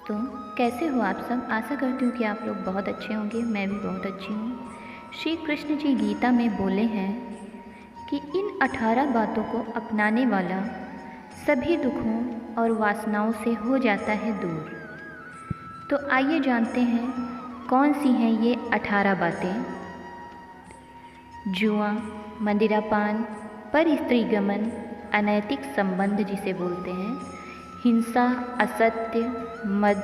तो कैसे हो आप सब। आशा करती हूँ कि आप लोग बहुत अच्छे होंगे। मैं भी बहुत अच्छी हूँ। श्री कृष्ण जी गीता में बोले हैं कि इन 18 बातों को अपनाने वाला सभी दुखों और वासनाओं से हो जाता है दूर। तो आइए जानते हैं कौन सी हैं ये 18 बातें। जुआ, मदिरापान, पर स्त्री गमन, अनैतिक संबंध जिसे बोलते हैं, हिंसा, असत्य, मद,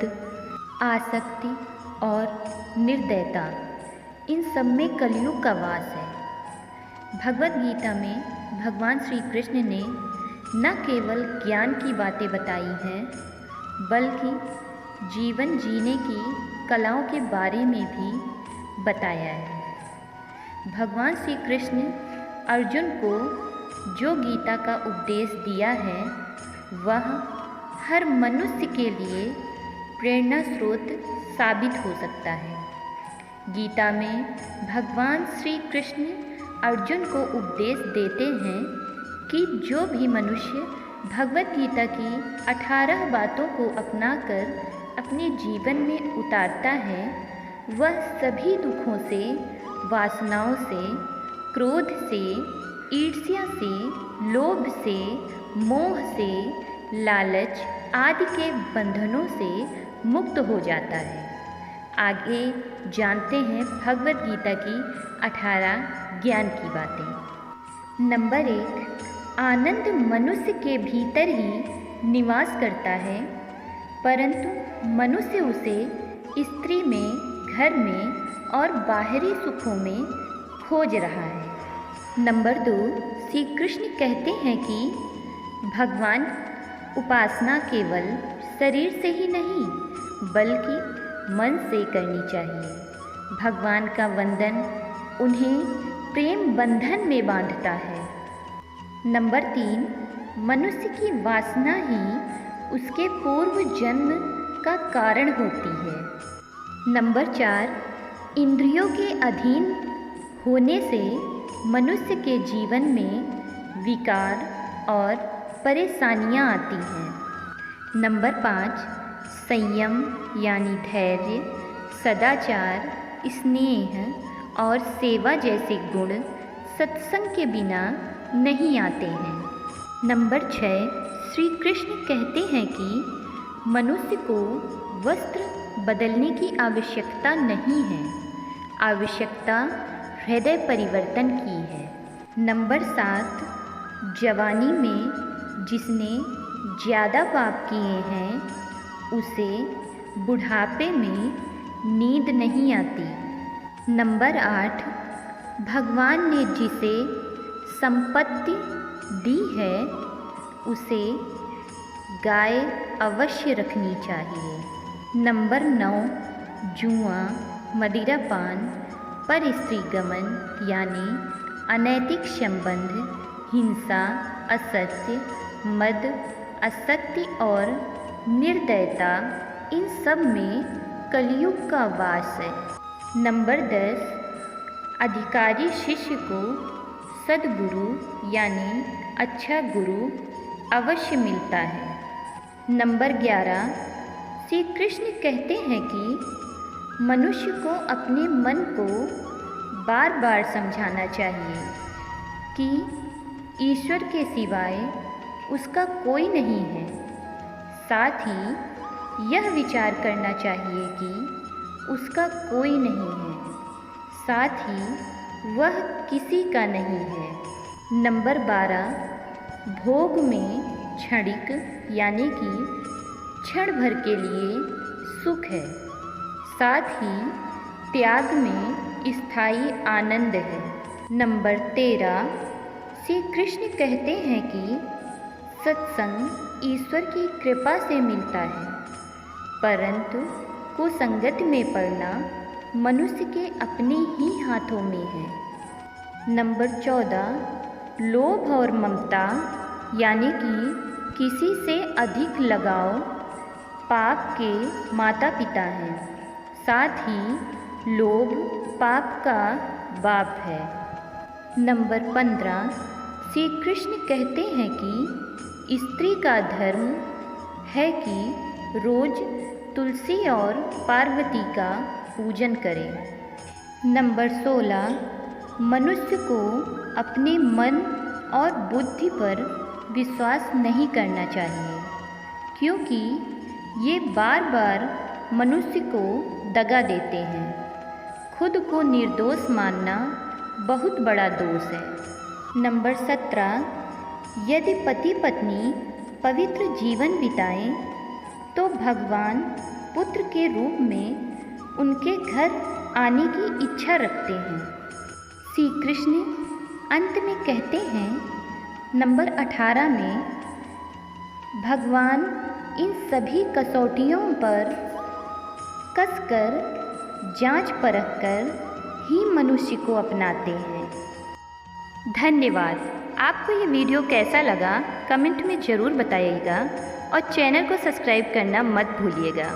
आसक्ति और निर्दयता, इन सब में कलयुग का वास है। भगवत गीता में भगवान श्री कृष्ण ने न केवल ज्ञान की बातें बताई हैं, बल्कि जीवन जीने की कलाओं के बारे में भी बताया है। भगवान श्री कृष्ण अर्जुन को जो गीता का उपदेश दिया है, वह हर मनुष्य के लिए प्रेरणा स्रोत साबित हो सकता है। गीता में भगवान श्री कृष्ण अर्जुन को उपदेश देते हैं कि जो भी मनुष्य भगवत गीता की 18 बातों को अपनाकर अपने जीवन में उतारता है, वह सभी दुखों से, वासनाओं से, क्रोध से, ईर्ष्या से, लोभ से, मोह से, लालच आदि के बंधनों से मुक्त हो जाता है। आगे जानते हैं भगवत गीता की 18 ज्ञान की बातें। नंबर 1, आनंद मनुष्य के भीतर ही निवास करता है, परंतु मनुष्य उसे स्त्री में, घर में और बाहरी सुखों में खोज रहा है। नंबर 2, श्री कृष्ण कहते हैं कि भगवान उपासना केवल शरीर से ही नहीं बल्कि मन से करनी चाहिए। भगवान का वंदन उन्हें प्रेम बंधन में बांधता है। नंबर 3, मनुष्य की वासना ही उसके पूर्व जन्म का कारण होती है। नंबर 4, इंद्रियों के अधीन होने से मनुष्य के जीवन में विकार और परेशानियां आती हैं। नंबर 5, संयम यानी धैर्य, सदाचार, स्नेह और सेवा जैसे गुण सत्संग के बिना नहीं आते हैं। नंबर 6, श्री कृष्ण कहते हैं कि मनुष्य को वस्त्र बदलने की आवश्यकता नहीं है, आवश्यकता हृदय परिवर्तन की है। नंबर 7, जवानी में जिसने ज़्यादा पाप किए हैं, उसे बुढ़ापे में नींद नहीं आती। नंबर 8, भगवान ने जिसे संपत्ति दी है, उसे गाय अवश्य रखनी चाहिए। नंबर 9, जुआ, मदिरापान, पर स्त्री गमन यानी अनैतिक संबंध, हिंसा, असत्य, मद, आसक्ति और निर्दयता, इन सब में कलयुग का वास है। नंबर 10, अधिकारी शिष्य को सद्गुरु यानी अच्छा गुरु अवश्य मिलता है। नंबर 11, श्री कृष्ण कहते हैं कि मनुष्य को अपने मन को बार बार समझाना चाहिए कि ईश्वर के सिवाय उसका कोई नहीं है। साथ ही यह विचार करना चाहिए कि उसका कोई नहीं है, साथ ही वह किसी का नहीं है। नंबर 12, भोग में क्षणिक यानी कि क्षण भर के लिए सुख है, साथ ही त्याग में स्थायी आनंद है। नंबर 13, श्री कृष्ण कहते हैं कि सत्संग ईश्वर की कृपा से मिलता है, परंतु कुसंगत में पड़ना मनुष्य के अपने ही हाथों में है। नंबर 14, लोभ और ममता यानी कि किसी से अधिक लगाव पाप के माता पिता हैं, साथ ही लोभ पाप का बाप है। नंबर 15, श्री कृष्ण कहते हैं कि स्त्री का धर्म है कि रोज तुलसी और पार्वती का पूजन करें। नंबर 16, मनुष्य को अपने मन और बुद्धि पर विश्वास नहीं करना चाहिए, क्योंकि ये बार बार मनुष्य को दगा देते हैं। खुद को निर्दोष मानना बहुत बड़ा दोष है। नंबर 17, यदि पति पत्नी पवित्र जीवन बिताएं तो भगवान पुत्र के रूप में उनके घर आने की इच्छा रखते हैं। श्री कृष्ण अंत में कहते हैं, नंबर 18 में, भगवान इन सभी कसौटियों पर कसकर जांच परख कर ही मनुष्य को अपनाते हैं। धन्यवाद। आपको ये वीडियो कैसा लगा कमेंट में ज़रूर बताइएगा और चैनल को सब्सक्राइब करना मत भूलिएगा।